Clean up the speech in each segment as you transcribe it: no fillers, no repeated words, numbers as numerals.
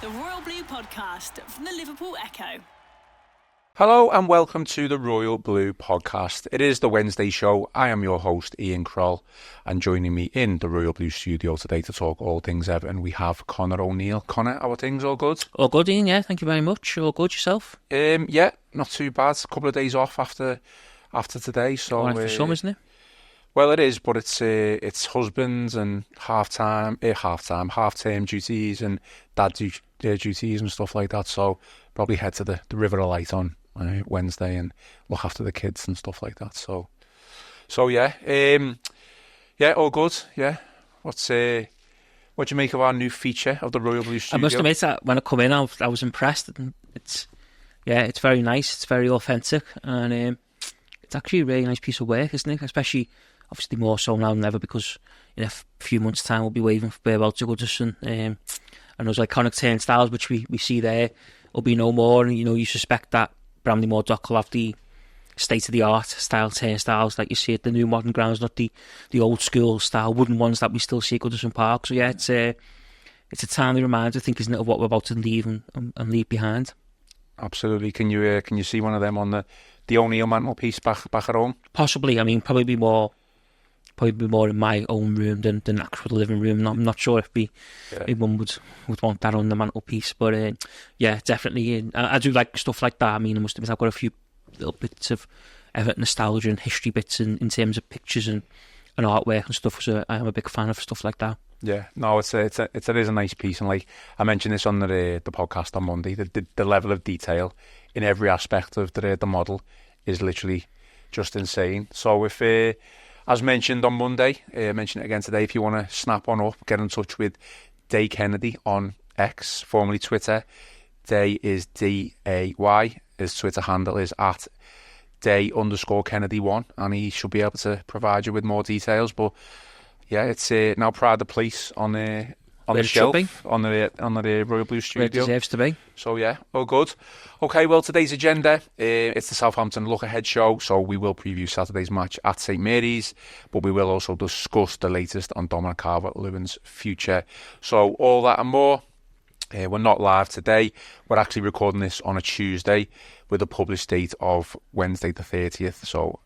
the Royal Blue Podcast from the Liverpool Echo. Hello and welcome to the Royal Blue Podcast. It is the Wednesday show. I am your host, Ian Croll, and joining me in the Royal Blue studio today to talk all things Everton, we have Connor O'Neill. Connor, how are things? All good? All good, Ian, yeah. Thank you very much. All good yourself? Yeah, not too bad. A couple of days off after today. So, all right for some, isn't it? Well, it is, but it's husbands and half-term duties and dad duties and stuff like that. So probably head to the River of Light on Wednesday and look after the kids and stuff like that. So yeah, all good. Yeah, what do you make of our new feature of the Royal Blue Studio? I must admit that when I come in, I was impressed. It's very nice. It's very authentic, and it's actually a really nice piece of work, isn't it? Especially, obviously, more so now than ever because in a few months' time we'll be waving farewell to Goodison, and those iconic turnstiles which we see there will be no more. And you suspect that Bramley Moor Dock will have the state-of-the-art style turnstiles like you see at the new modern grounds, not the old school style wooden ones that we still see at Goodison Park. So yeah, it's a timely reminder, I think, isn't it, of what we're about to leave and leave behind. Absolutely. Can you see one of them on the O'Neill mantelpiece back at home? Possibly. I mean, probably be more in my own room than actual living room. I'm not sure if anyone would want that on the mantelpiece, but yeah, definitely. I do like stuff like that. I mean, I must admit, I've got a few little bits of Everton nostalgia and history bits in terms of pictures and artwork and stuff. So I am a big fan of stuff like that. Yeah, no, it is a nice piece, and like I mentioned this on the podcast on Monday, the level of detail in every aspect of the model is literally just insane. So if as mentioned on Monday, mention it again today, if you want to snap on up, get in touch with Day Kennedy on X, formerly Twitter. Day is D-A-Y. His Twitter handle is at Day_Kennedy1, and he should be able to provide you with more details. But yeah, it's now Pride the Police on the shelf on the Royal Blue Studio. Where it deserves to be. So yeah, all good. Okay, well, today's agenda, it's the Southampton Look Ahead show, so we will preview Saturday's match at St Mary's, but we will also discuss the latest on Dominic Calvert-Lewin's future. So all that and more. We're not live today. We're actually recording this on a Tuesday with a published date of Wednesday the 30th. So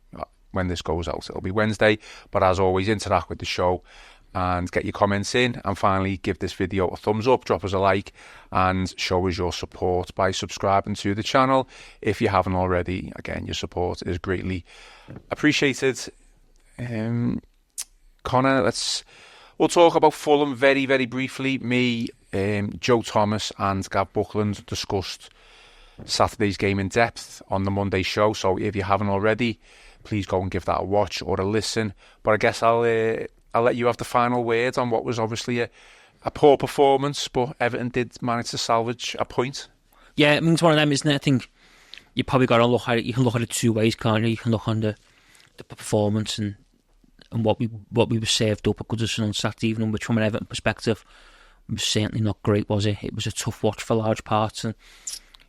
when this goes out, it'll be Wednesday. But as always, interact with the show and get your comments in. And finally, give this video a thumbs up, drop us a like, and show us your support by subscribing to the channel. If you haven't already, again, your support is greatly appreciated. Connor, we'll talk about Fulham very, very briefly. Me, Joe Thomas and Gav Buckland discussed Saturday's game in depth on the Monday show. So if you haven't already, please go and give that a watch or a listen. But I guess I'll let you have the final word on what was obviously a poor performance, but Everton did manage to salvage a point. Yeah, I mean, it's one of them, isn't it? I think you probably got to look at it. You can look at it two ways, can't you? You can look on the performance and what we were served up at Goodison on Saturday evening, which from an Everton perspective was certainly not great, was it? It was a tough watch for large parts, and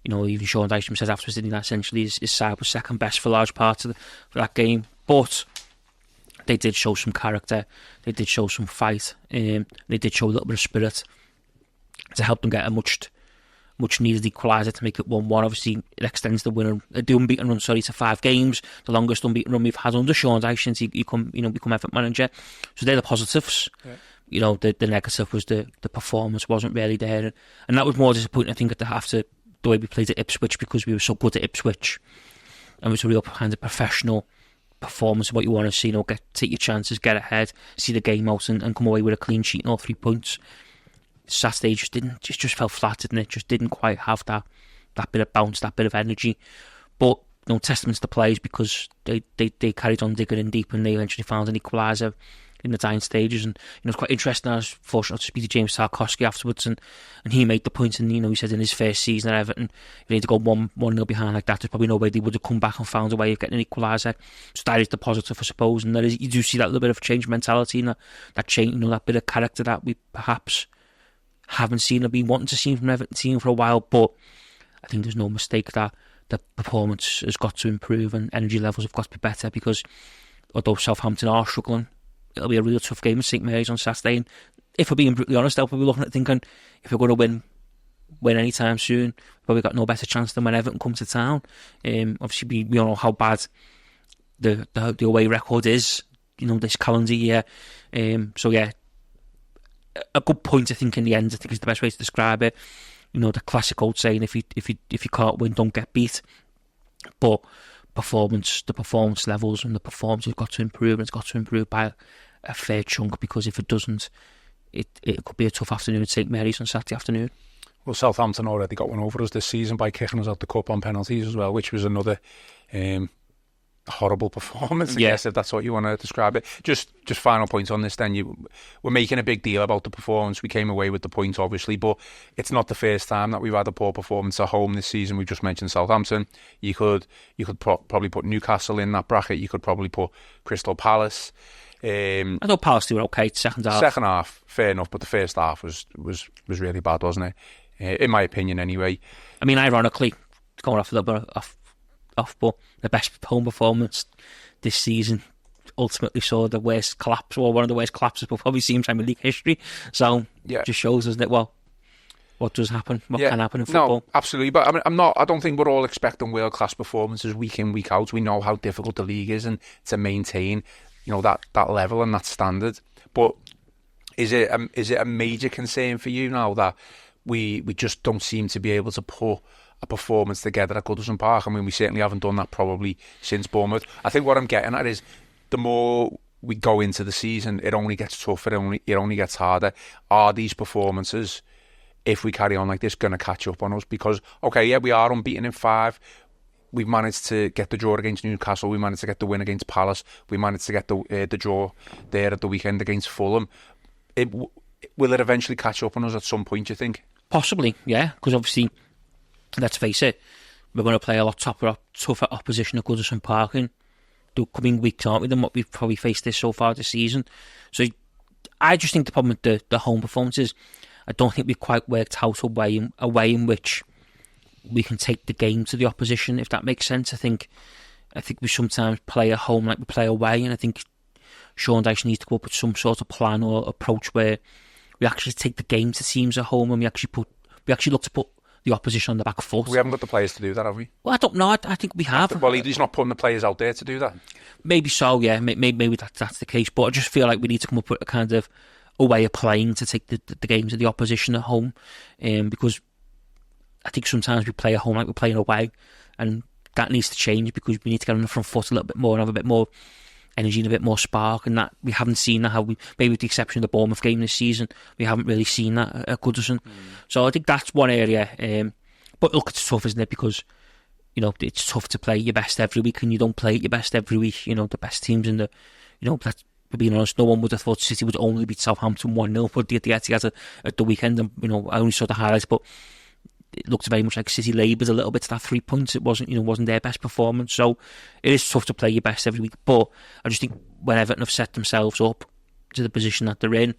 even Sean Dyche says afterwards that essentially his side was second best for large parts of for that game. But they did show some character, they did show some fight, they did show a little bit of spirit to help them get a much needed equaliser to make it 1-1. Obviously, it extends the unbeaten run to 5 games, the longest unbeaten run we've had under Sean Dyche since he become Everton manager. So they're the positives. Yeah. The negative was the performance wasn't really there, and that was more disappointing, I think, after the way we played at Ipswich, because we were so good at Ipswich, and it was a real kind of professional performance of what you want to see. Take your chances, get ahead, see the game out, and come away with a clean sheet and all 3 points. Saturday just fell flat, didn't it? Just didn't quite have that bit of bounce, that bit of energy. But testament to the players, because they carried on digging in deep, and they eventually found an equaliser in the dying stages. And it's quite interesting. I was fortunate to speak to James Tarkowski afterwards, and he made the point, and he said in his first season at Everton, if you need to go 1-0 behind like that, there's probably no way they would have come back and found a way of getting an equaliser. So that is the positive, I suppose, and you do see that little bit of change in mentality and that change, that bit of character that we perhaps haven't seen or been wanting to see from Everton team for a while. But I think there's no mistake that the performance has got to improve and energy levels have got to be better, because although Southampton are struggling, it'll be a real tough game at St Mary's on Saturday. And if we're being brutally honest, I'll be looking at thinking, if we're going to win win anytime soon. Probably got no better chance than when Everton come to town. Obviously, we all know how bad the away record is, this calendar year. So yeah, a good point I think in the end. I think is the best way to describe it. The classic old saying: if you can't win, don't get beat. But the performance levels and the performance has got to improve, and it's got to improve by a fair chunk, because if it doesn't, it could be a tough afternoon at St Mary's on Saturday afternoon. Well, Southampton already got one over us this season by kicking us out the cup on penalties as well, which was another horrible performance, I guess, if that's what you want to describe it. Just final point on this then. We're making a big deal about the performance. We came away with the point, obviously, but it's not the first time that we've had a poor performance at home this season. We've just mentioned Southampton. You could probably put Newcastle in that bracket. You could probably put Crystal Palace. I thought Palace were okay second half. Second half, fair enough, but the first half was really bad, wasn't it? In my opinion, anyway. I mean, ironically, going off a little bit off, but the best home performance this season ultimately saw the worst collapse, or one of the worst collapses we've probably seen in Premier League history. So it just shows, doesn't it? Well, what does happen? What can happen in football? No, absolutely. But I don't think we're all expecting world class performances week in, week out. We know how difficult the league is, and to maintain that level and that standard. But is it a major concern for you now that we just don't seem to be able to put a performance together at Goodison Park? I mean, we certainly haven't done that probably since Bournemouth. I think what I'm getting at is the more we go into the season, it only gets tougher, it only gets harder. Are these performances, if we carry on like this, going to catch up on us? Because, we are unbeaten in 5. We've managed to get the draw against Newcastle. We managed to get the win against Palace. We managed to get the draw there at the weekend against Fulham. Will it eventually catch up on us at some point, do you think? Possibly, yeah. Because obviously, let's face it, we're going to play a lot tougher opposition at Goodison Park in the coming weeks, aren't we, than what we've probably faced so far this season. So I just think the problem with the home performances, I don't think we've quite worked out a way in which we can take the game to the opposition, if that makes sense. I think we sometimes play at home like we play away, and I think Sean Dyche needs to come up with some sort of plan or approach where we actually take the game to teams at home, and we actually look to put the opposition on the back foot. We haven't got the players to do that, have we? Well, I don't know. I think we have. Well, he's not putting the players out there to do that. Maybe so, yeah. Maybe that's the case. But I just feel like we need to come up with a kind of a way of playing to take the game to the opposition at home, because I think sometimes we play at home like we're playing away, and that needs to change, because we need to get on the front foot a little bit more and have a bit more energy and a bit more spark, and that we haven't seen that. Maybe with the exception of the Bournemouth game this season, we haven't really seen that at Goodison. So I think that's one area. But look, it's tough, isn't it? Because it's tough to play your best every week, and you don't play at your best every week. The best teams in the, that's, for being honest, no one would have thought City would only beat Southampton 1-0, but the Etihad at the weekend, and I only saw the highlights, but it looked very much like City laboured a little bit to that 3 points. It wasn't their best performance, so it is tough to play your best every week. But I just think when Everton have set themselves up to the position that they're in,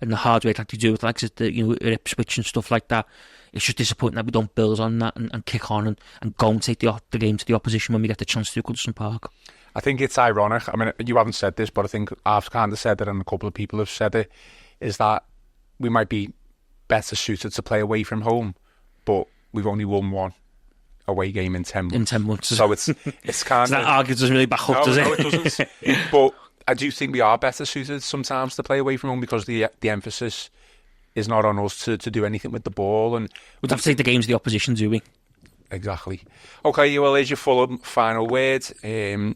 and the hard way that they do it, like Ipswich and stuff like that, it's just disappointing that we don't build on that and kick on and go and take the game to the opposition when we get the chance to Goodison Park. I think it's ironic. I mean, you haven't said this, but I think I've kind of said it, and a couple of people have said it, is that we might be better suited to play away from home, but we've only won one away game in 10 months. In 10 months. So it's kind of... That argument doesn't really back up, does it? No, it doesn't. But I do think we are better suited sometimes to play away from home, because the emphasis is not on us to do anything with the ball. And we'd have to take the game to the opposition, do we? Exactly. Okay, well, here's your Fulham final word.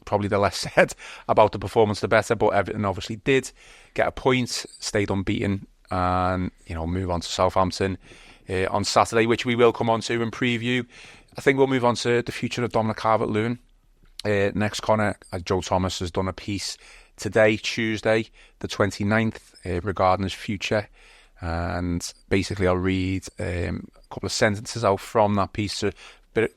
Probably the less said about the performance, the better. But Everton obviously did get a point, stayed unbeaten, and move on to Southampton on Saturday, which we will come on to and preview. I think we'll move on to the future of Dominic Calvert-Lewin. Next, Connor, Joe Thomas has done a piece today, Tuesday, the 29th, regarding his future. And basically, I'll read a couple of sentences out from that piece to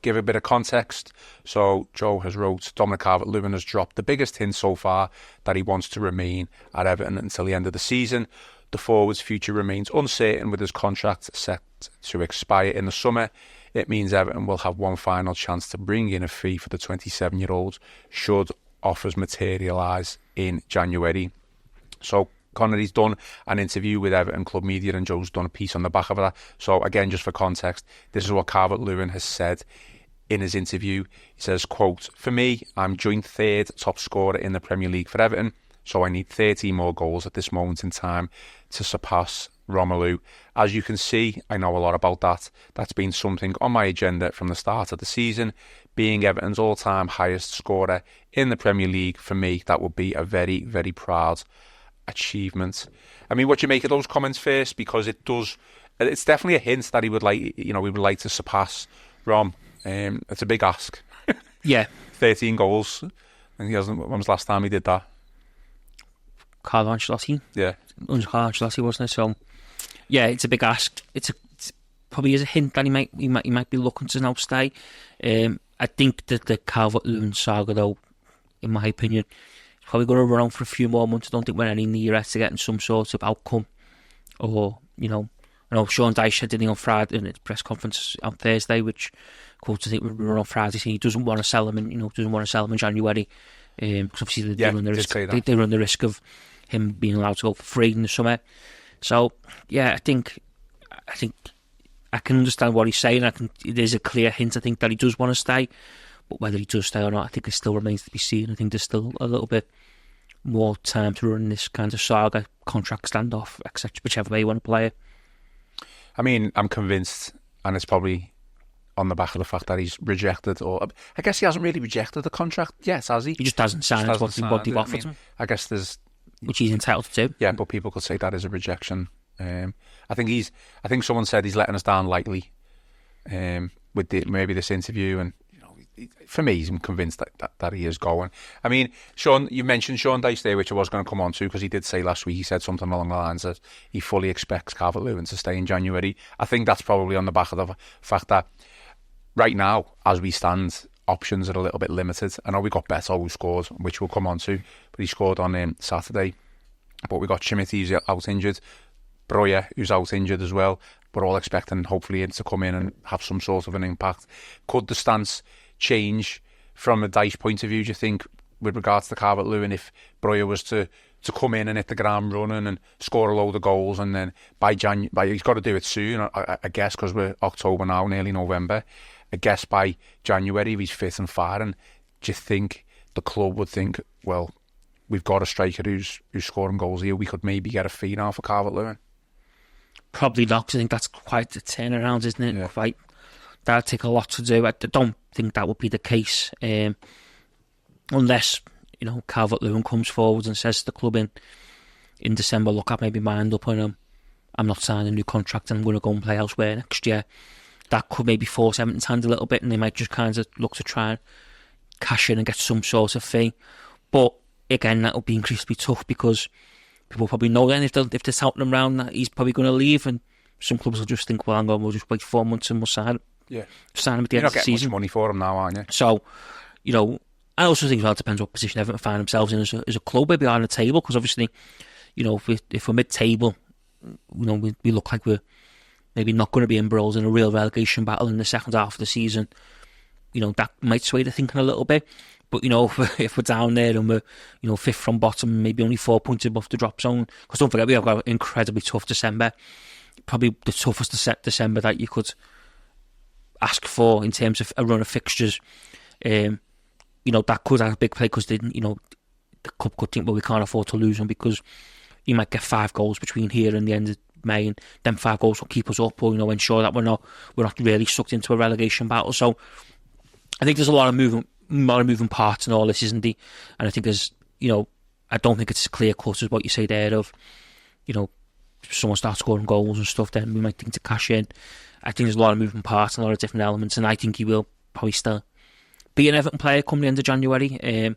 give a bit of context. So, Joe has wrote, Dominic Calvert-Lewin has dropped the biggest hint so far that he wants to remain at Everton until the end of the season. The forward's future remains uncertain, with his contract set to expire in the summer. It means Everton will have one final chance to bring in a fee for the 27-year-old should offers materialise in January. So Connery's done an interview with Everton Club Media, and Joe's done a piece on the back of that. So again, just for context, this is what Calvert-Lewin has said in his interview. He says, quote, "For me, I'm joint third top scorer in the Premier League for Everton, so I need 13 more goals at this moment in time to surpass Romelu. As you can see, I know a lot about that. That's been something on my agenda from the start of the season. Being Everton's all-time highest scorer in the Premier League, for me, that would be a very, very proud achievement." I mean, what do you make of those comments first? Because it's definitely a hint that he would like to surpass Rom. It's a big ask. Yeah. 13 goals. And he hasn't. When was the last time he did that? Carlo Ancelotti. Yeah. Under Carlo Ancelotti, wasn't it? So, yeah, it's a big ask. It's probably is a hint that he might be looking to now stay. I think that the Calvert-Lewin saga, though, in my opinion, is probably going to run on for a few more months. I don't think we're any nearer to getting some sort of outcome. Or, I know Sean Dyche said on Friday in his press conference on Thursday, which quotes I think we were on Friday, saying he doesn't want to sell him in January. Because obviously they run the risk of him being allowed to go for free in the summer. So yeah, I think I can understand what he's saying. There's a clear hint, I think, that he does want to stay, but whether he does stay or not, I think it still remains to be seen. I think there's still a little bit more time to run this kind of saga, contract standoff, etc., whichever way you want to play it. I mean, I'm convinced, and it's probably on the back of the fact that he's rejected, or I guess he hasn't really rejected the contract yet, has he? He just hasn't signed what they've offered him. I guess there's... Which he's entitled to do. Yeah, but people could say that is a rejection. I think someone said he's letting us down lightly with maybe this interview, and for me, I'm convinced that he is going. I mean, Sean, you mentioned Sean Dyche there, which I was going to come on to, because he did say last week, he said something along the lines that he fully expects Calvert-Lewin to stay in January. I think that's probably on the back of the fact that right now, as we stand, options are a little bit limited. I know we got Beto, who scored, which we'll come on to, but he scored on Saturday. But we got Schmidt, who's out injured, Breuer, who's out injured as well. We're all expecting, hopefully, him to come in and have some sort of an impact. Could the stance change from a Dyche point of view, do you think, with regards to Calvert-Lewin, if Breuer was to come in and hit the ground running and score a load of goals, and then by he's got to do it soon, I guess, because we're October now, nearly November. I guess by January, if he's fit and firing, do you think the club would think, well, we've got a striker who's scoring goals here, we could maybe get a fee now for Calvert-Lewin? Probably not, because I think that's quite a turnaround, isn't it? Yeah. That'd take a lot to do. I don't think that would be the case, unless Calvert-Lewin comes forward and says to the club in December, look, I've maybe mind up on him, I'm not signing a new contract and I'm going to go and play elsewhere next year. That could maybe force Everton's hand a little bit, and they might just kind of look to try and cash in and get some sort of fee. But again, that will be increasingly tough, because people probably know then if they're touting him around that he's probably going to leave, and some clubs will just think, well, hang on, we'll just wait 4 months and we'll sign him. Yeah, sign him at the end of the season. You're not getting much money for him now, aren't you? So, I also think it depends what position Everton find themselves in as a club, maybe on the table, because obviously, if we're mid-table, we look like we're maybe not going to be embroiled in a real relegation battle in the second half of the season. That might sway the thinking a little bit. But, if we're down there and we're, fifth from bottom, maybe only 4 points above the drop zone, because don't forget, we have got an incredibly tough December, probably the toughest December that you could ask for in terms of a run of fixtures. That could have a big play, because the club could think, well, we can't afford to lose them, because you might get 5 goals between here and the end of May, and then 5 goals will keep us up, or ensure that we're not really sucked into a relegation battle. So I think there's a lot of moving parts in all this, isn't there? And I think there's I don't think it's as clear cut as what you say there of if someone starts scoring goals and stuff, then we might think to cash in. I think there's a lot of moving parts and a lot of different elements, and I think he will probably still be an Everton player come the end of January.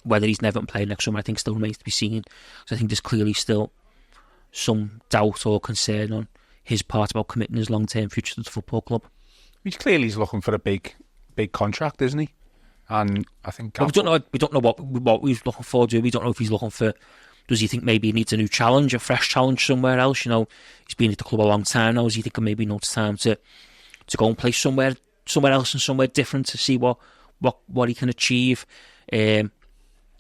Whether he's an Everton player next summer, I think still remains to be seen. So I think there's clearly still some doubt or concern on his part about committing his long-term future to the football club. He's clearly looking for a big contract, isn't he? And I think we don't know what he's looking for. We don't know if he's looking for. Does he think maybe he needs a new challenge, a fresh challenge somewhere else? He's been at the club a long time now. Is he thinking maybe it's time to go and play somewhere else and somewhere different to see what he can achieve?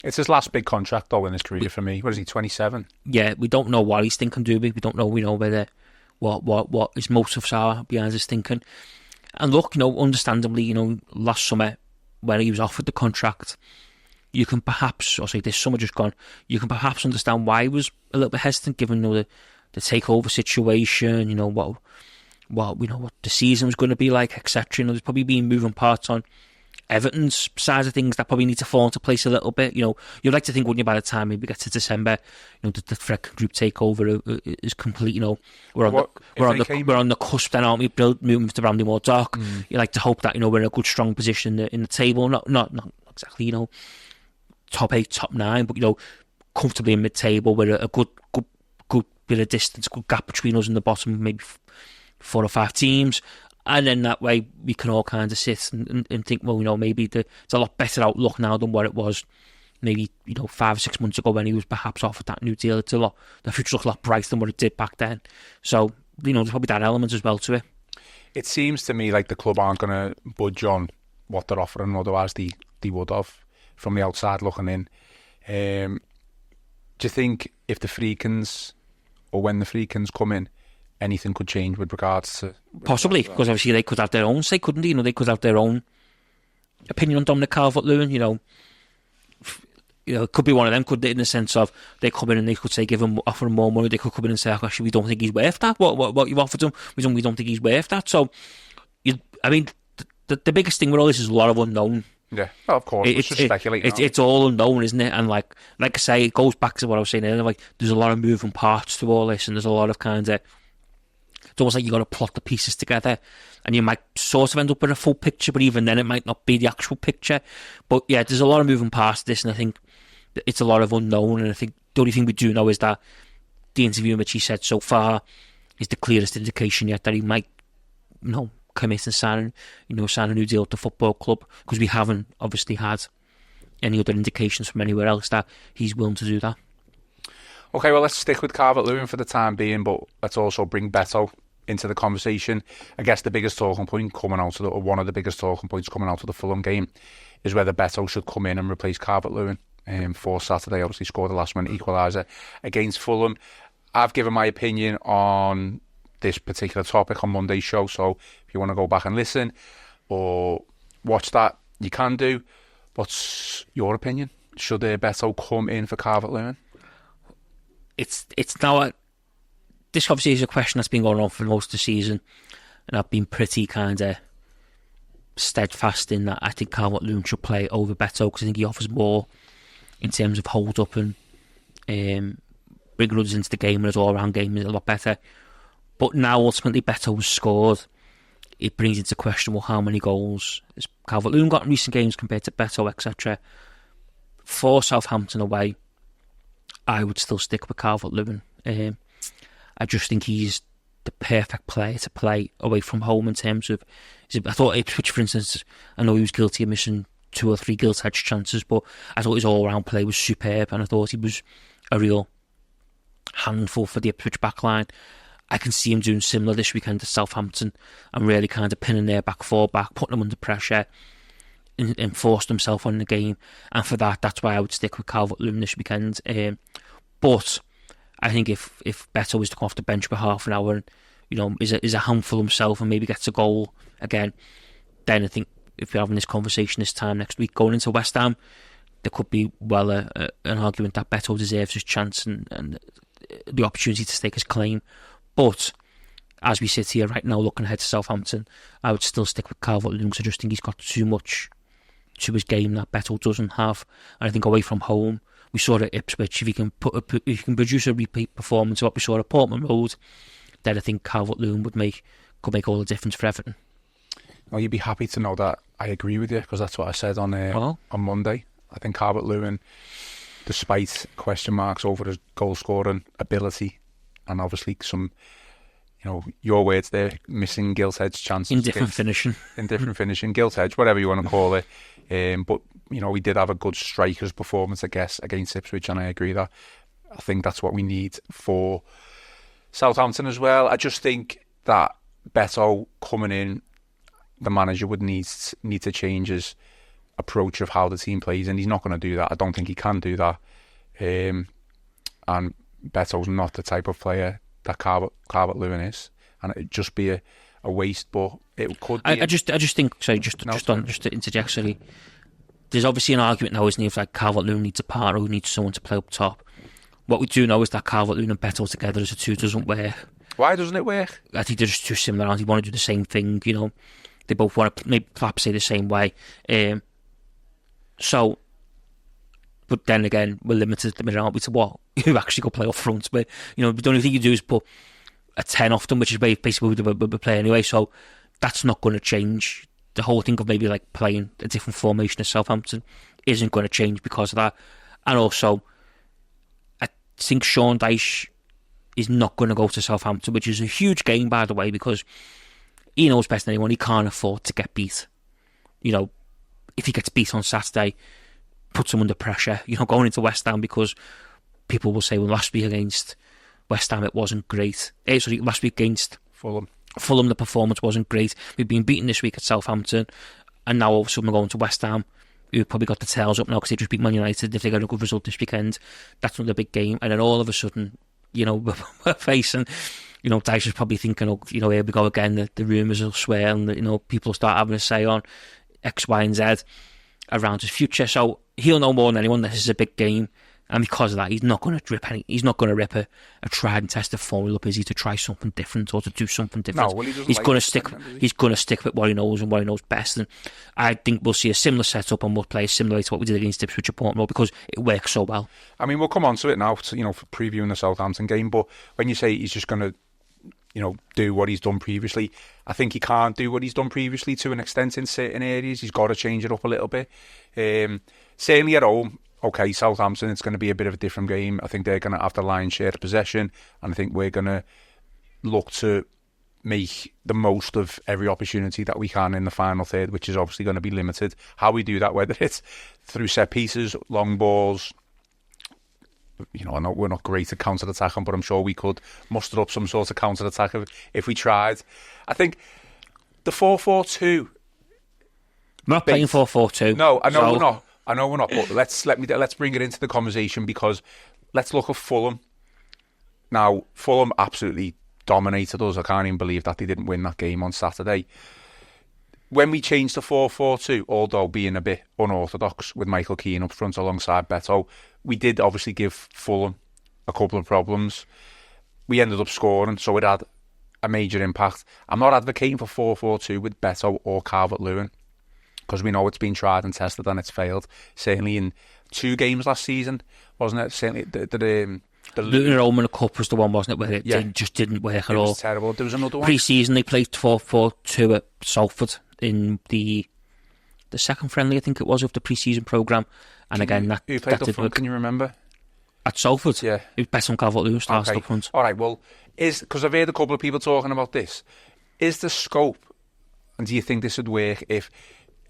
It's his last big contract, though, in his career for me. What is he, 27? Yeah, we don't know what he's thinking, do we? We don't know, whether what his motives are behind his thinking. And look, understandably, last summer, when he was offered the contract, you can perhaps, this summer just gone, you can perhaps understand why he was a little bit hesitant, given the takeover situation, what the season was going to be like, etc. There's probably been moving parts on Everton's side of things that probably need to fall into place a little bit. You'd like to think, wouldn't you, by the time maybe get to December, the Fred Group takeover is complete. We're on the cusp then, aren't we? Moving to Bramley Moor Dock. You like to hope that we're in a good strong position in the table, not exactly top 8, top 9, but comfortably in mid-table with a good bit of distance, good gap between us and the bottom, maybe 4 or 5 teams. And then that way we can all kind of sit and think, well, maybe it's a lot better outlook now than what it was maybe 5 or 6 months ago when he was perhaps offered that new deal. The future looks a lot brighter than what it did back then. So there's probably that element as well to it. It seems to me like the club aren't going to budge on what they're offering, otherwise they would have from the outside looking in. Do you think if the Freakins, or when the Freakins come in, anything could change with regards to... Possibly, because obviously they could have their own say, couldn't they? They could have their own opinion on Dominic Calvert-Lewin, it could be one of them, could they, in the sense of they come in and they could say, offer him more money. They could come in and say, actually, we don't think he's worth that. What you've offered him, we don't think he's worth that. So, the biggest thing with all this is a lot of unknown. Yeah, well, of course, it's just speculating. It's all unknown, isn't it? And like I say, it goes back to what I was saying earlier. Like, there's a lot of moving parts to all this, and there's a lot of kind of... It's almost like you got to plot the pieces together, and you might sort of end up with a full picture, but even then it might not be the actual picture. But yeah, there's a lot of moving parts to this, and I think it's a lot of unknown. And I think the only thing we do know is that the interview in which he said so far is the clearest indication yet that he might, commit and sign a new deal with the football club, because we haven't obviously had any other indications from anywhere else that he's willing to do that. Okay, well, let's stick with Calvert-Lewin for the time being, but let's also bring Beto into the conversation. I guess the biggest talking point coming out of one of the biggest talking points coming out of the Fulham game is whether Beto should come in and replace Calvert-Lewin for Saturday. Obviously scored the last minute equaliser against Fulham. I've given my opinion on this particular topic on Monday's show, so if you want to go back and listen or watch that, you can do. What's your opinion? Should Beto come in for Calvert-Lewin? It's now this obviously is a question that's been going on for most of the season, and I've been pretty kind of steadfast in that I think Calvert-Lewin should play over Beto, because I think he offers more in terms of hold up and bringing others into the game, and his all-round game is a lot better. But now ultimately Beto has scored. It brings into question, well, how many goals has Calvert-Lewin got in recent games compared to Beto, etc. For Southampton away, I would still stick with Calvert-Lewin. I just think he's the perfect player to play away from home in terms of... I thought Ipswich, for instance, I know he was guilty of missing 2 or 3 gilt-edged chances, but I thought his all-round play was superb, and I thought he was a real handful for the Ipswich backline. I can see him doing similar this weekend to Southampton and really kind of pinning their back 4 back, putting them under pressure, and forced himself on the game. And for that's why I would stick with Calvert-Lewin this weekend. But I think if Beto is to come off the bench for half an hour and is a handful himself and maybe gets a goal again, then I think if we're having this conversation this time next week going into West Ham, there could be an argument that Beto deserves his chance and the opportunity to stake his claim. But as we sit here right now looking ahead to Southampton, I would still stick with Calvert-Lewin, because I just think he's got too much to his game that Beto doesn't have. And I think away from home, we saw at Ipswich, if he can produce a repeat performance of what we saw at Portman Road, then I think Calvert-Lewin could make all the difference for Everton. Well, you'd be happy to know that I agree with you, because that's what I said on Monday. I think Calvert-Lewin, despite question marks over his goal scoring ability and obviously some, your words there, missing gilt-edged chances. Indifferent finishing, gilt-edge, whatever you want to call it. But, we did have a good striker's performance, I guess, against Ipswich, and I agree that I think that's what we need for Southampton as well. I just think that Beto coming in, the manager would need to change his approach of how the team plays, and he's not going to do that. I don't think he can do that. And Beto's not the type of player that Calvert-Lewin is, and it'd just be a waste. But it could be. I just think. Sorry, just to interject. Sorry, there's obviously an argument now, isn't there? If like Calvert-Lewin needs a partner, who needs someone to play up top. What we do know is that Calvert-Lewin and Beto together as a two doesn't work. Why doesn't it work? I think they're just too similar. They want to do the same thing. You know, they both want to maybe perhaps say the same way. So, but then again, we're limited at the minute, aren't we, to what who actually go play up front. But you know, the only thing you do is put a 10 off them, which is basically what we play anyway. So that's not going to change. The whole thing of maybe like playing a different formation as Southampton isn't going to change because of that. And also, I think Sean Dyche is not going to go to Southampton, which is a huge game, by the way, because he knows better than anyone. He can't afford to get beat. You know, if he gets beat on Saturday, puts him under pressure. You know, going into West Ham, because people will say, well, last week against West Ham it wasn't great. Last week against Fulham, the performance wasn't great. We've been beaten this week at Southampton, and now all of a sudden we're going to West Ham, who've probably got the tails up now because they just beat Man United. If they get a good result this weekend, that's another big game. And then all of a sudden, you know, we're facing, you know, Dyche is probably thinking, oh, you know, here we go again, the rumours will swell, and, you know, people start having a say on X, Y and Z around his future. So he'll know more than anyone this is a big game, and because of that, he's not going to rip a tried and tested formula up, is he, to try something different or to do something different. No, well, he's going to stick with what he knows and what he knows best, and I think we'll see a similar setup and we'll play similar to what we did against Ipswich at Portmore because it works so well. I mean, we'll come on to it now, you know, for previewing the Southampton game, but when you say he's just going to, you know, do what he's done previously, I think he can't do what he's done previously to an extent in certain areas. He's got to change it up a little bit. Certainly at home, okay, Southampton, it's going to be a bit of a different game. I think they're going to have the lion's share of possession, and I think we're going to look to make the most of every opportunity that we can in the final third, which is obviously going to be limited. How we do that, whether it's through set pieces, long balls, you know, I know we're not great at counter-attacking, but I'm sure we could muster up some sort of counter-attack if we tried. I think the 4-4-2... We're not playing 4-4-2. No, I know we're not. But let's bring it into the conversation, because let's look at Fulham. Now, Fulham absolutely dominated us. I can't even believe that they didn't win that game on Saturday. When we changed to 4-4-2, although being a bit unorthodox with Michael Keane up front alongside Beto, we did obviously give Fulham a couple of problems. We ended up scoring, so it had a major impact. I'm not advocating for 4-4-2 with Beto or Calvert-Lewin, because we know it's been tried and tested and it's failed. Certainly in 2 games last season, wasn't it? Certainly the Luton at home in the Cup was the one, wasn't it, where it just didn't work at all. It was terrible. There was another one. Pre-season they played 4-4-2 at Salford in the second friendly, I think it was, of the pre-season programme. And again, who played up front, can you remember? At Salford? Yeah. It was Beto and Calvert-Lewin started up front. All right, well, because I've heard a couple of people talking about this, is the scope, and do you think this would work if,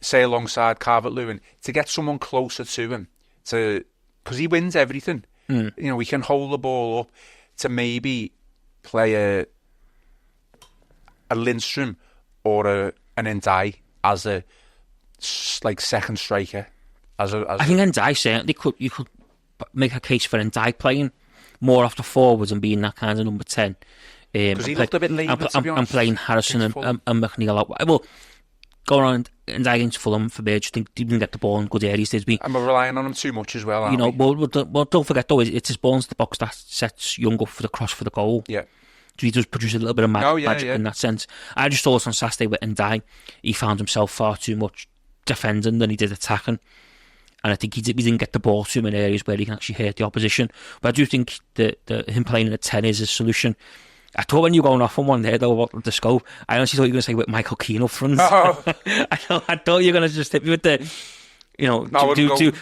say, alongside Calvert-Lewin, to get someone closer to him, because he wins everything. You know, we can hold the ball up, to maybe play a Lindstrom or an Ndiaye as a second striker. I think Ndiaye certainly you could make a case for Ndiaye playing more off the forwards and being that kind of number 10. Because he looked a bit late, to be honest. And playing Harrison and McNeil out. Well, going on Ndiaye against Fulham, for me, I just think he didn't get the ball in good areas. And we're relying on him too much as well, aren't we? Well, don't forget though, it's his ball into the box that sets Young up for the cross for the goal. Yeah. So he does produce a little bit of magic in that sense. I just thought on Saturday with Ndiaye, he found himself far too much defending than he did attacking. And I think he didn't get the ball to him in areas where he can actually hurt the opposition. But I do think that him playing at 10 is a solution. I thought when you were going off on one there, though, about the scope, I honestly thought you were going to say with Michael Keane up front. Oh. I thought you were going to just hit me with the, you know,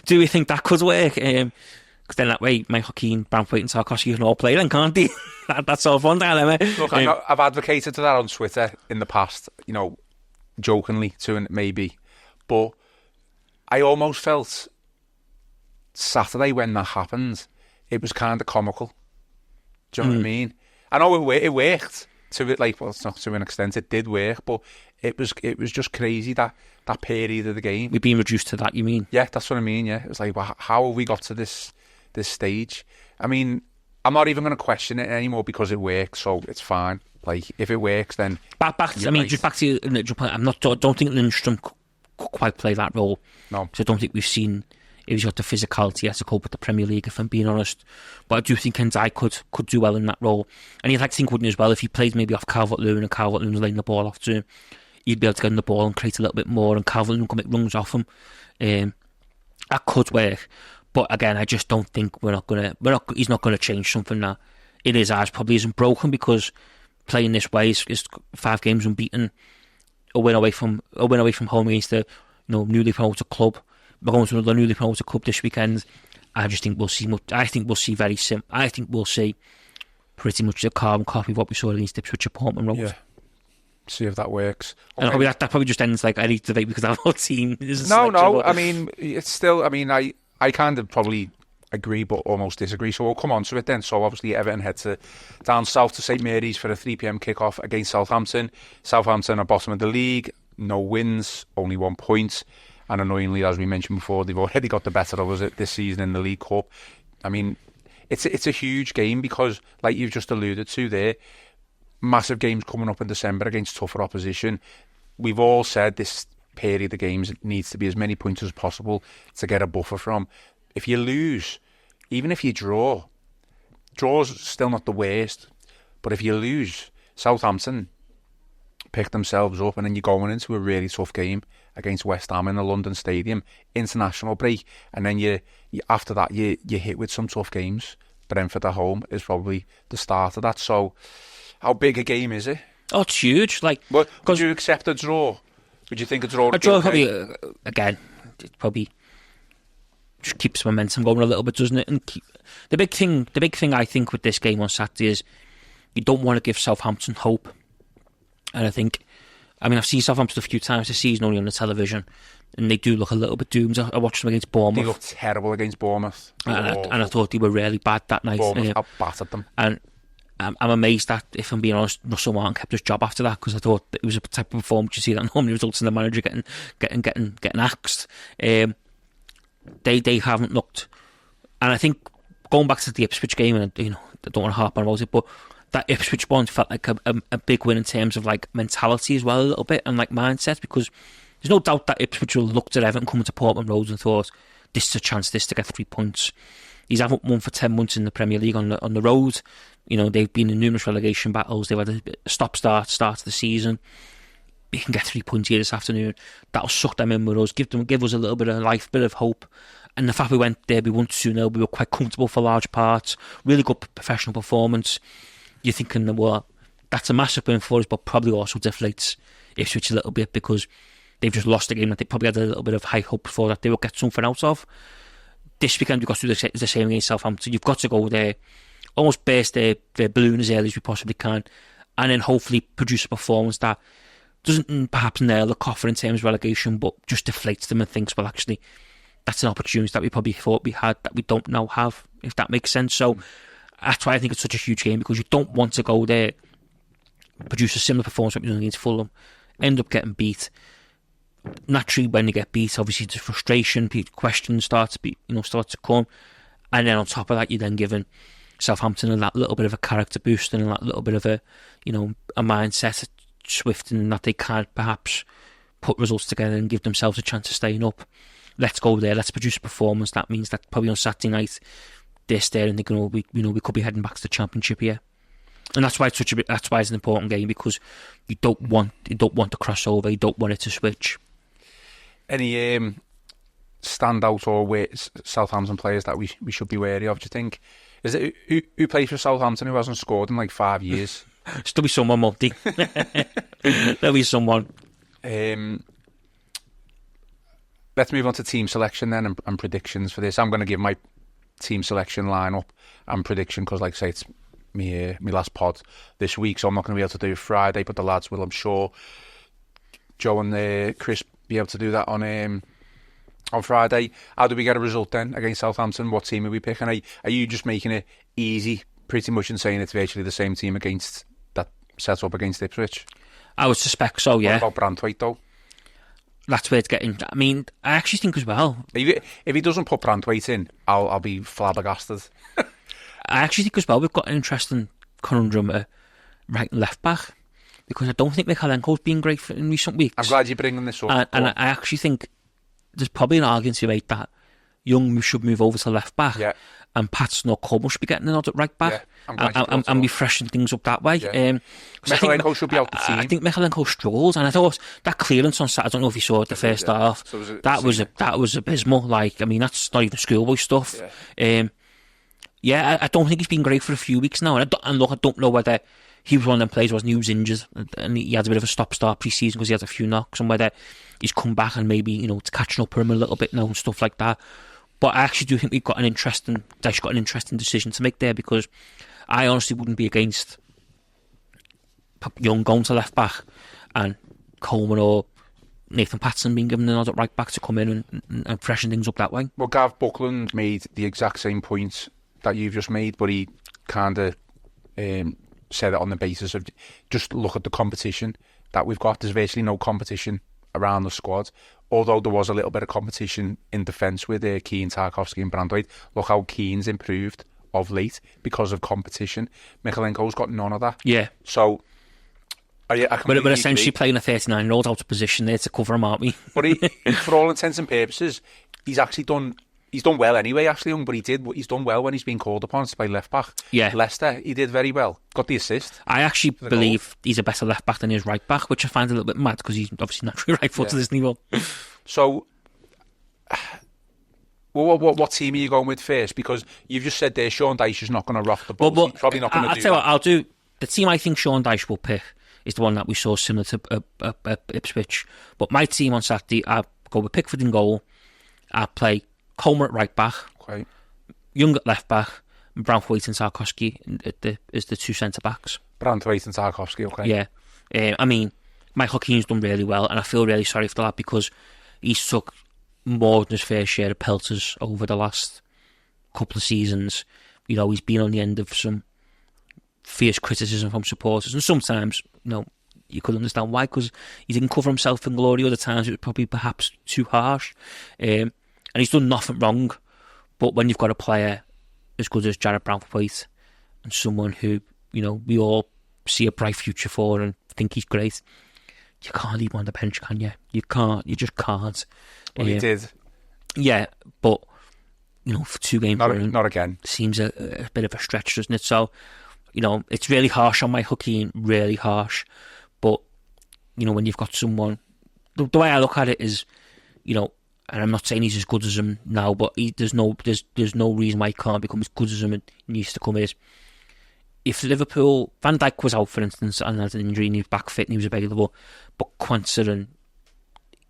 do we think that could work? Because then that way, Michael Keane, Branthwaite and Tarkowski can all play then, can't they? That's all fun, down there. Look, I've advocated to that on Twitter in the past, you know, jokingly to it maybe. But I almost felt Saturday when that happened, it was kind of comical. Do you know what I mean? I know it worked. to it, like, well, it's not to an extent, it did work, but it was just crazy that period of the game. We've been reduced to that, you mean? Yeah, that's what I mean, yeah. It was like, well, how have we got to this stage? I mean, I'm not even going to question it anymore because it works, so it's fine. Like, if it works, then... Back. I mean, right. Just back to don't think Lindstrom could quite play that role. No. So I don't think we've seen if he's got the physicality to cope with the Premier League, if I'm being honest. But I do think Ndiaye could do well in that role. And you'd like to think, wouldn't you, as well, if he played maybe off Calvert-Lewin and Calvert-Lewin was laying the ball off to him, he'd be able to get in the ball and create a little bit more, and Calvert-Lewin could make runs off him. That could work. But again, I just don't think he's not going to change something that in his eyes probably isn't broken, because playing this way is 5 games unbeaten, a win away from home against the newly promoted club. We're going to another newly promoted club this weekend. I just think we'll see pretty much a carbon copy of what we saw against Ipswich at Portman Road. Yeah. See if that works. Okay. And that probably just ends like any debate because our whole team is no. I mean, it's still. I mean, I kind of probably agree, but almost disagree. So we'll come on to it then. So obviously, Everton head down south to St Mary's for a 3 p.m. kickoff against Southampton. Southampton are bottom of the league, no wins, only 1 point. And annoyingly, as we mentioned before, they've already got the better of us this season in the League Cup. I mean, it's a huge game because, like you've just alluded to there, massive games coming up in December against tougher opposition. We've all said this period of games needs to be as many points as possible to get a buffer from. If you lose, even if you draw's still not the worst, but if you lose, Southampton pick themselves up and then you're going into a really tough game against West Ham in the London Stadium, international break, and then you after that you hit with some tough games. Brentford at home is probably the start of that. So how big a game is it? Oh, it's huge. Like, would you accept a draw? Would you think a draw? A draw probably again. It probably just keeps momentum going a little bit, doesn't it? And the big thing I think with this game on Saturday is you don't want to give Southampton hope. And I mean, I've seen Southampton a few times this season only on the television, and they do look a little bit doomed. I watched them against Bournemouth. They looked terrible against Bournemouth. And I thought they were really bad that night. Bournemouth battered them. And I'm amazed that, if I'm being honest, Russell Martin kept his job after that, because I thought it was a type of performance you see that normally results in the manager getting axed. They haven't looked, and I think going back to the Ipswich game, and I don't want to harp on about it, but that Ipswich one felt like a big win in terms of like mentality as well, a little bit, and like mindset, because there's no doubt that Ipswich looked at Everton coming to Portman Road and thought, this is a chance to get 3 points. These haven't won for 10 months in the Premier League on the road. They've been in numerous relegation battles. They've had a start of the season. We can get 3 points here this afternoon. That'll suck them in with us, give us a little bit of life, bit of hope. And the fact we went there, we won 2-0, we were quite comfortable for large parts. Really good professional performance. You're thinking, well, that's a massive win for us, but probably also deflates Ipswich a little bit, because they've just lost a game that they probably had a little bit of high hope for that they will get something out of. This weekend we've got to do the same against Southampton. You've got to go there, almost burst their balloon as early as we possibly can, and then hopefully produce a performance that doesn't perhaps nail the coffin in terms of relegation, but just deflates them and thinks, well, actually, that's an opportunity that we probably thought we had that we don't now have, if that makes sense. So that's why I think it's such a huge game, because you don't want to go there, produce a similar performance that we've done against Fulham, end up getting beat. Naturally, when you get beat, obviously the frustration, questions start to come, and then on top of that, you're then giving Southampton that little bit of a character boost and that little bit of a mindset shift, and that they can perhaps put results together and give themselves a chance of staying up. Let's go there. Let's produce a performance. That means that probably on Saturday night they're staring, thinking, we could be heading back to the Championship here. And that's why it's an important game, because you don't want to crossover. You don't want it to switch. Any standout or Southampton players that we should be wary of, do you think? Is it who plays for Southampton who hasn't scored in like 5 years? Still be someone, Multi. There'll be someone. Let's move on to team selection then and predictions for this. I'm going to give my team selection lineup and prediction, because, like I say, it's me last pod this week, so I'm not going to be able to do it Friday, but the lads will, I'm sure. Joe and Chris be able to do that on Friday. How do we get a result then against Southampton? What team are we picking? Are you just making it easy, pretty much, and saying it's virtually the same team against that set up against Ipswich. I would suspect so, yeah. What about Branthwaite, though? That's where it's getting... I mean, I actually think as well... If he doesn't put Branthwaite in, I'll be flabbergasted. I actually think as well we've got an interesting conundrum at right and left back, because I don't think Michalenko's been great in recent weeks. I'm glad you're bringing this up. And I actually think there's probably an argument to be made that Young should move over to left back, and Patson or Coleman should be getting a nod at right back, and be freshening things up that way. Yeah. Michalenko should be out the team. I think Michalenko struggles, and I thought that clearance on Saturday, I don't know if you saw it the first half, so that was abysmal. Like, I mean, that's not even schoolboy stuff. I don't think he's been great for a few weeks now, and look, I don't know whether he was one of them players, wasn't he? He was injured, and he had a bit of a stop-start pre-season because he had a few knocks, and whether he's come back and maybe, you know, it's catching up for him a little bit now and stuff like that. But I actually do think Daesh got an interesting decision to make there, because I honestly wouldn't be against Young going to left back and Coleman or Nathan Patson being given a nod at right back to come in and freshen things up that way. Well, Gav Buckland made the exact same point that you've just made, but he kind of said it on the basis of just look at the competition that we've got. There's virtually no competition around the squad, although there was a little bit of competition in defence with Keane, Tarkowski and Branthwaite. Look how Keane's improved of late because of competition. Michalenko's got none of that. Yeah. So... We're essentially playing a 39-year-old out of position there to cover him, aren't we? But for all intents and purposes, he's done well anyway, Ashley Young, but he's done well when he's been called upon to play left back. Yeah. Leicester, he did very well. Got the assist. I actually believe he's a better left back than he is right back, which I find a little bit mad because he's obviously naturally right footed, isn't he? So, what team are you going with first? Because you've just said there Sean Dyche is not going to rock the boat. He's probably not going to do that. I'll tell you what, I'll do. The team I think Sean Dyche will pick is the one that we saw similar to Ipswich. But my team on Saturday, I go with Pickford in goal. I play Coleman at right back, Young at left back, and Branthwaite and Tarkowski as the two centre backs. Branthwaite and Tarkowski, okay. Yeah. I mean, Michael Keane's done really well, and I feel really sorry for that because he's took more than his fair share of pelters over the last couple of seasons. You know, he's been on the end of some fierce criticism from supporters, and sometimes, you know, you could understand why, because he didn't cover himself in glory. Other times it was probably perhaps too harsh, and he's done nothing wrong. But when you've got a player as good as Jarrod Branthwaite and someone who, you know, we all see a bright future for and think he's great, you can't leave him on the bench, can you? You can't. You just can't. Well, he did. Yeah, but, you know, for 2 games, not again. Seems a bit of a stretch, doesn't it? So, you know, it's really harsh on Michael Keane, really harsh. But, you know, when you've got someone... The way I look at it is, you know, and I'm not saying he's as good as him now, but there's no reason why he can't become as good as him and he needs to come is. If Liverpool... Van Dijk was out, for instance, and had an injury and he was back fit and he was available, but Quansah and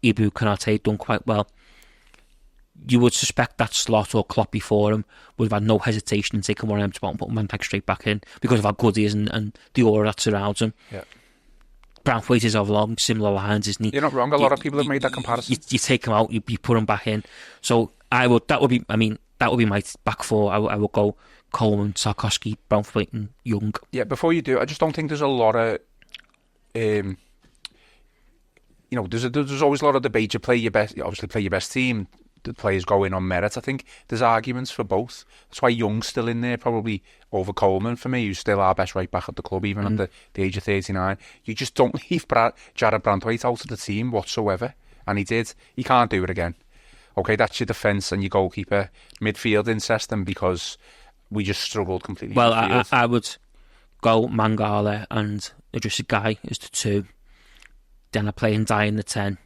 Ibu Konate done quite well, you would suspect that Slot or Kloppy for him would have had no hesitation in taking one of them to and put Van Dijk straight back in because of how good he is and the aura that surrounds him. Yeah. Branthwaite is along similar lines, isn't he? You're not wrong. A lot of people have made that comparison. You take him out, you put him back in. So that would be my back four. I would go Coleman, Tarkowski, Branthwaite, and Young. Yeah. Before you do, I just don't think there's a lot of, you know, there's always a lot of debate. You play your best team. The players go in on merit. I think there's arguments for both. That's why Young's still in there, probably over Coleman for me, who's still our best right back at the club, even at the age of 39. You just don't leave Jarrod Branthwaite out of the team whatsoever, and he did. He can't do it again. Okay, that's your defence and your goalkeeper. Midfield incest them because we just struggled completely. Well, I would go Mangala and Idrissa Gueye as the 2. Then I play Ndiaye in the 10.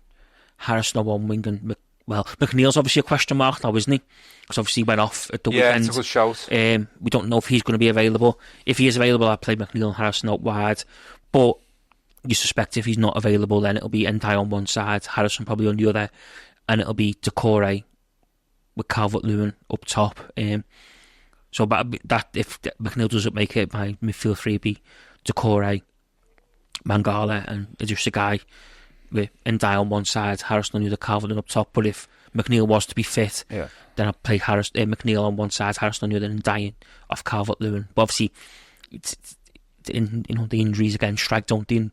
Harrison on one wing and McNeil's obviously a question mark now, isn't he? Because obviously he went off at the weekend. Yeah, it's a good shout. We don't know if he's going to be available. If he is available, I'll play McNeil and Harrison out wide. But you suspect if he's not available, then it'll be Ndiaye on one side, Harrison probably on the other, and it'll be Doucouré with Calvert-Lewin up top. So that if McNeil doesn't make it, my midfield 3 would be Doucouré, Mangala and Idrissa Gueye, with Ndiaye on one side, Harrison on the other, Calvert-Lewin up top. But if McNeil was to be fit, then I'd play McNeil on one side, Harrison on the other, and Ndiaye off Calvert-Lewin. But obviously, the injuries again strike, don't they?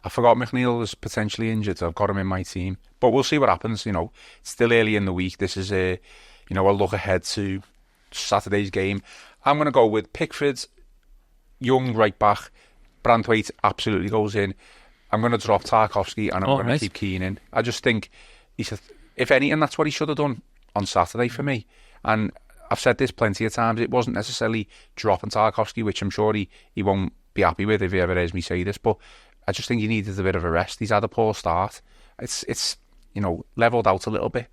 I forgot McNeil was potentially injured. So I've got him in my team, but we'll see what happens. It's still early in the week. This is a look ahead to Saturday's game. I'm going to go with Pickford, Young right back, Branthwaite absolutely goes in. I'm going to drop Tarkowski and I'm going to keep Keane in. I just think if anything, that's what he should have done on Saturday for me. And I've said this plenty of times. It wasn't necessarily dropping Tarkowski, which I'm sure he won't be happy with if he ever hears me say this, but I just think he needed a bit of a rest. He's had a poor start. It's levelled out a little bit.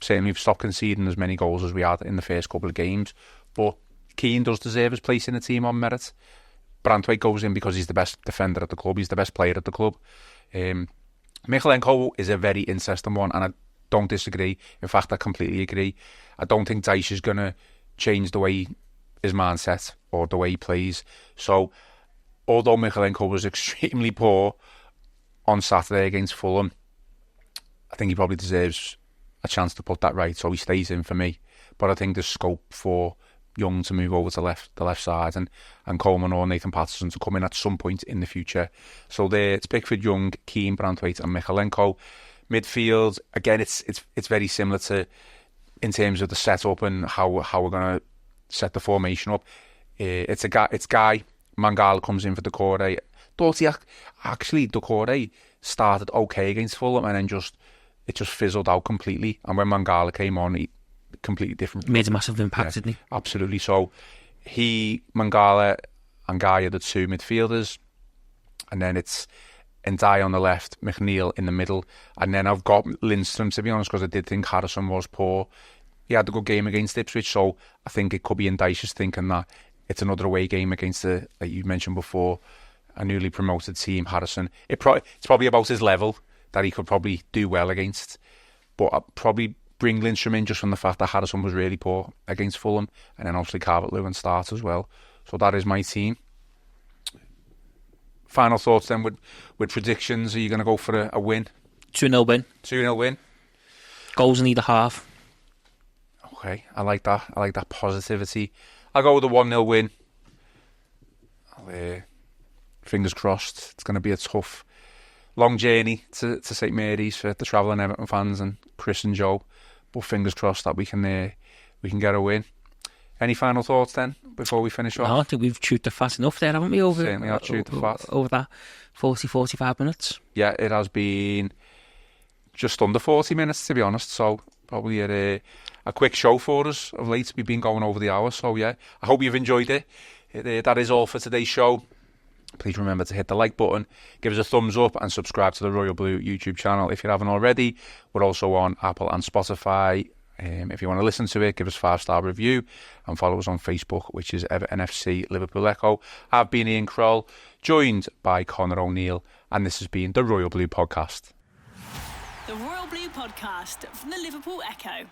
Certainly we've stopped conceding as many goals as we had in the first couple of games, but Keane does deserve his place in the team on merit. Branthwaite goes in because he's the best defender at the club. He's the best player at the club. Mykolenko is a very interesting one, and I don't disagree. In fact, I completely agree. I don't think Dyche is going to change the way his mindset or the way he plays. So, although Mykolenko was extremely poor on Saturday against Fulham, I think he probably deserves a chance to put that right. So he stays in for me. But I think there's scope for Young to move over to the left side and Coleman or Nathan Patterson to come in at some point in the future. So there, it's Pickford, Young, Keane, Branthwaite and Mykolenko. Midfield, again, it's very similar to in terms of the setup and how we're going to set the formation up. It's Guy. Mangala comes in for Doucouré. Thought he actually Doucouré started okay against Fulham and then it just fizzled out completely. And when Mangala came on, he completely different. Made a massive impact, didn't he? Absolutely. So Mangala and Guy are the two midfielders, and then it's Ndiaye on the left, McNeil in the middle, and then I've got Lindstrom, to be honest, because I did think Harrison was poor. He had a good game against Ipswich, so I think it could be in Dyche's thinking that it's another away game against like you mentioned before, a newly promoted team, Harrison. It's probably about his level that he could probably do well against, but I'd probably bring Lindstrom in just from the fact that Harrison was really poor against Fulham, and then obviously Calvert-Lewin starts as well. So that is my team. Final thoughts then with predictions. Are you going to go for a win? 2-0 win. 2-0 win. Goals in either half. Okay, I like that. I like that positivity. I'll go with a 1-0 win. Fingers crossed. It's going to be a tough, long journey to St Mary's for the travelling Everton fans and Chris and Joe. But fingers crossed that we can get a win. Any final thoughts then before we finish off? No, I think we've chewed the fat enough there, haven't we? Certainly have chewed the fat. Over that 40-45 minutes. Yeah, it has been just under 40 minutes, to be honest. So probably a quick show for us of late. We've been going over the hour. So yeah, I hope you've enjoyed it. That is all for today's show. Please remember to hit the like button, give us a thumbs up and subscribe to the Royal Blue YouTube channel if you haven't already. We're also on Apple and Spotify. If you want to listen to it, give us a 5-star review and follow us on Facebook, which is Everton FC Liverpool Echo. I've been Ian Croll, joined by Conor O'Neill, and this has been the Royal Blue Podcast. The Royal Blue Podcast from the Liverpool Echo.